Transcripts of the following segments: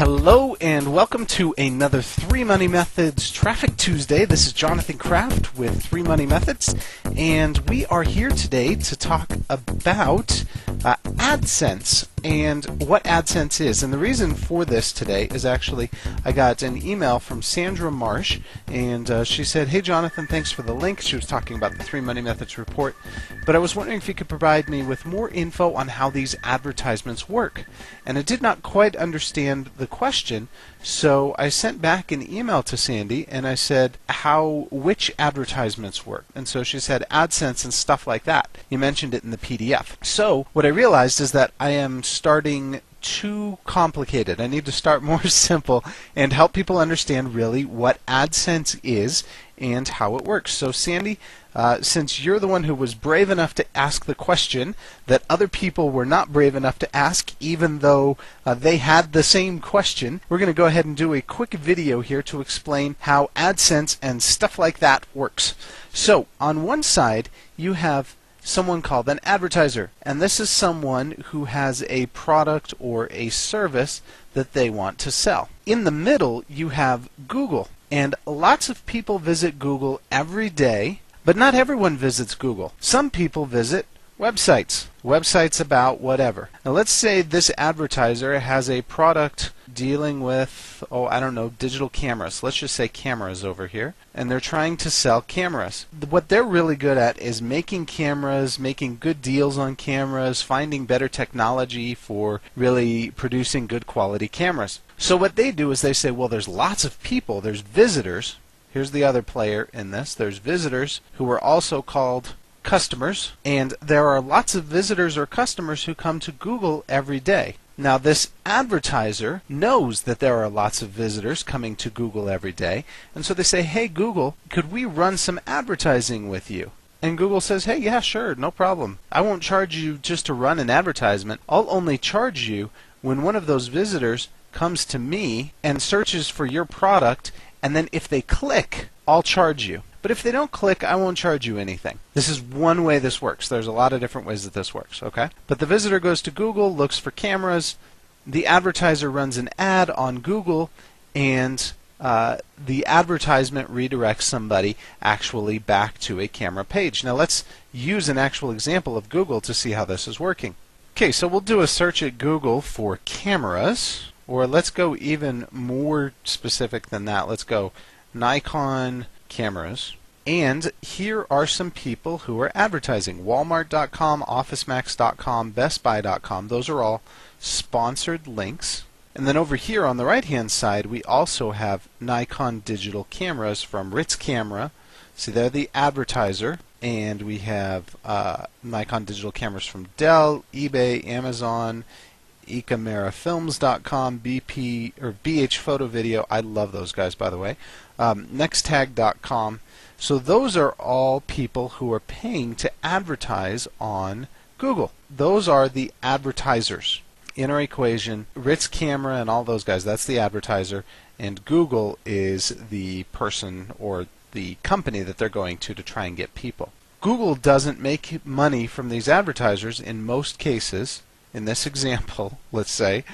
Hello and welcome to another 3 Money Methods Traffic Tuesday. This is Jonathan Kraft with 3 Money Methods, and we are here today to talk about Adsense and what Adsense is. And the reason for this today is actually I got an email from Sandra Marsh, and she said, "Hey Jonathan, thanks for the link." She was talking about the 3 Money Methods report, but I was wondering if you could provide me with more info on how these advertisements work. And I did not quite understand the question, so I sent back an email to Sandy and I said which advertisements work. And so she said AdSense and stuff like that. You mentioned it in the PDF. So what I realized is that I am starting too complicated. I need to start more simple and help people understand really what AdSense is and how it works. So Sandy, since you're the one who was brave enough to ask the question that other people were not brave enough to ask, even though they had the same question, we're going to go ahead and do a quick video here to explain how AdSense and stuff like that works. So on one side you have someone called an advertiser, and this is someone who has a product or a service that they want to sell. In the middle you have Google, and lots of people visit Google every day, but not everyone visits Google. Some people visit websites about whatever. Now let's say this advertiser has a product dealing with, I don't know, digital cameras. Let's just say cameras over here, and they're trying to sell cameras. What they're really good at is making cameras, making good deals on cameras, finding better technology for really producing good quality cameras. So what they do is they say, well, there's lots of people, there's visitors. Here's the other player in this. There's visitors who are also called customers, and there are lots of visitors or customers who come to Google every day. Now this advertiser knows that there are lots of visitors coming to Google every day, and so they say, hey Google, could we run some advertising with you? And Google says, hey, yeah, sure, no problem. I won't charge you just to run an advertisement. I'll only charge you when one of those visitors comes to me and searches for your product, and then if they click, I'll charge you. But if they don't click, I won't charge you anything. This is one way this works. There's a lot of different ways that this works, okay? But the visitor goes to Google, looks for cameras, the advertiser runs an ad on Google, and the advertisement redirects somebody actually back to a camera page. Now let's use an actual example of Google to see how this is working. Okay, so we'll do a search at Google for cameras, or let's go even more specific than that. Let's go Nikon cameras, and here are some people who are advertising. Walmart.com, OfficeMax.com, BestBuy.com, those are all sponsored links. And then over here on the right hand side we also have Nikon digital cameras from Ritz Camera. See, they're the advertiser, and we have Nikon digital cameras from Dell, eBay, Amazon, eCamerafilms.com, BP or BH Photo Video. I love those guys, by the way. Nextag.com. So those are all people who are paying to advertise on Google. Those are the advertisers. In our equation, Ritz Camera and all those guys, that's the advertiser, and Google is the person or the company that they're going to try and get people. Google doesn't make money from these advertisers in most cases. In this example, let's say,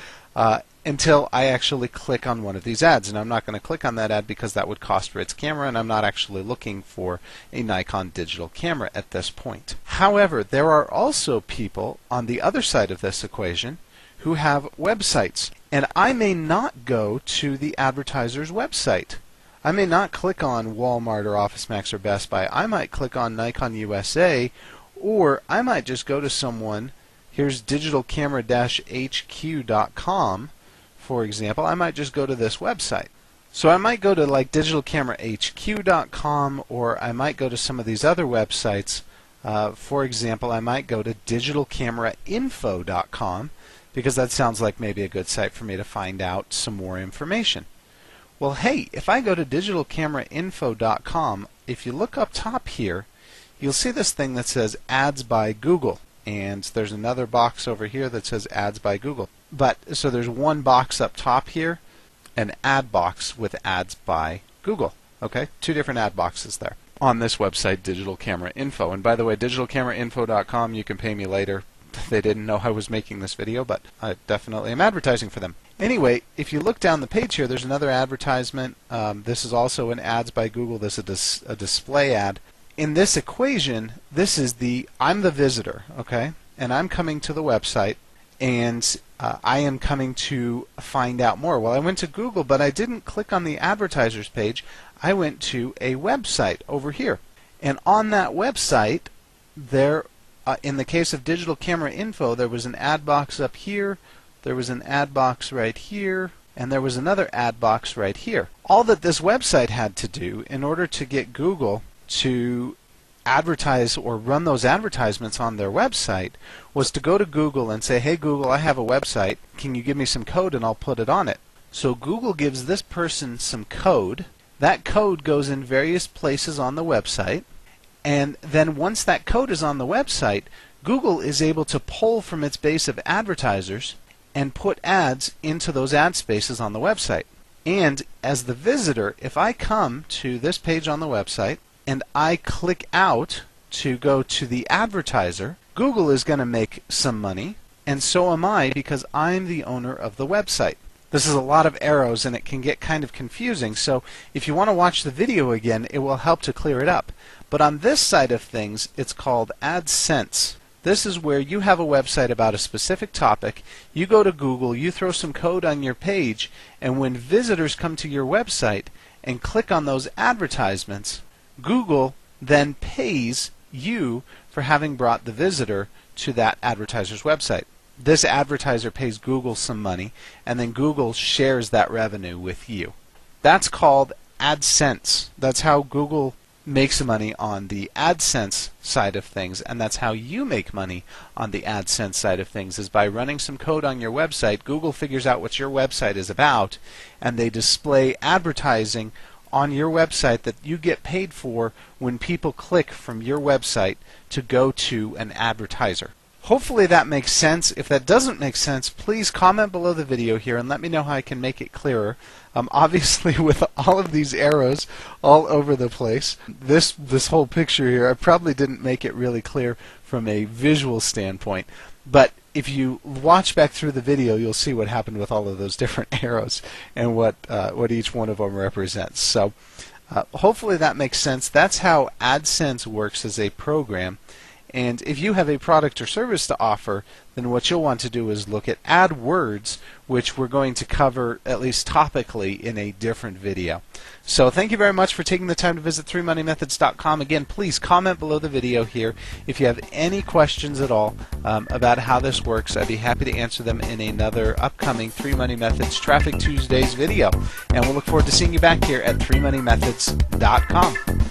until I actually click on one of these ads. And I'm not going to click on that ad because that would cost Ritz Camera, and I'm not actually looking for a Nikon digital camera at this point. However, there are also people on the other side of this equation who have websites, and I may not go to the advertiser's website. I may not click on Walmart or OfficeMax or Best Buy. I might click on Nikon USA, or I might just go to someone. Here's digitalcamera-hq.com, for example. I might just go to this website. So I might go to like digitalcamerahq.com, or I might go to some of these other websites. For example, I might go to digitalcamerainfo.com, because that sounds like maybe a good site for me to find out some more information. Well, hey, if I go to digitalcamerainfo.com, if you look up top here, you'll see this thing that says Ads by Google. And there's another box over here that says Ads by Google. So there's one box up top here, an ad box with Ads by Google. Okay, two different ad boxes there on this website, Digital Camera Info. And by the way, digitalcamerainfo.com, you can pay me later. that they didn't know I was making this video, but I definitely am advertising for them. Anyway, if you look down the page here, there's another advertisement. This is also an ads by Google. This is a display ad. In this equation, this is I'm the visitor, okay? And I'm coming to the website, and I am coming to find out more. Well, I went to Google, but I didn't click on the advertisers page. I went to a website over here. And on that website, there, in the case of digital camera info, there was an ad box up here, there was an ad box right here, and there was another ad box right here. All that this website had to do in order to get Google to advertise or run those advertisements on their website was to go to Google and say, hey Google, I have a website, can you give me some code and I'll put it on it. So Google gives this person some code. That code goes in various places on the website, and then once that code is on the website, Google is able to pull from its base of advertisers and put ads into those ad spaces on the website. And as the visitor, if I come to this page on the website and I click out to go to the advertiser, Google is going to make some money, and so am I, because I'm the owner of the website. This is a lot of arrows and it can get kind of confusing, so if you want to watch the video again, it will help to clear it up. But on this side of things, it's called Adsense. This is where you have a website about a specific topic, you go to Google, you throw some code on your page, and when visitors come to your website and click on those advertisements, Google then pays you for having brought the visitor to that advertiser's website. This advertiser pays Google some money, and then Google shares that revenue with you. That's called Adsense. That's how Google makes money on the Adsense side of things, and that's how you make money on the Adsense side of things, is by running some code on your website. Google figures out what your website is about, and they display advertising on your website that you get paid for when people click from your website to go to an advertiser. Hopefully that makes sense. If that doesn't make sense, please comment below the video here and let me know how I can make it clearer. Obviously, with all of these arrows all over the place, this whole picture here, I probably didn't make it really clear from a visual standpoint. But if you watch back through the video, you'll see what happened with all of those different arrows and what each one of them represents. So hopefully that makes sense. That's how Adsense works as a program. And if you have a product or service to offer, then what you'll want to do is look at AdWords, which we're going to cover at least topically in a different video. So thank you very much for taking the time to visit 3moneymethods.com. Again, please comment below the video here if you have any questions at all about how this works. I'd be happy to answer them in another upcoming 3 Money Methods Traffic Tuesdays video. And we'll look forward to seeing you back here at 3moneymethods.com.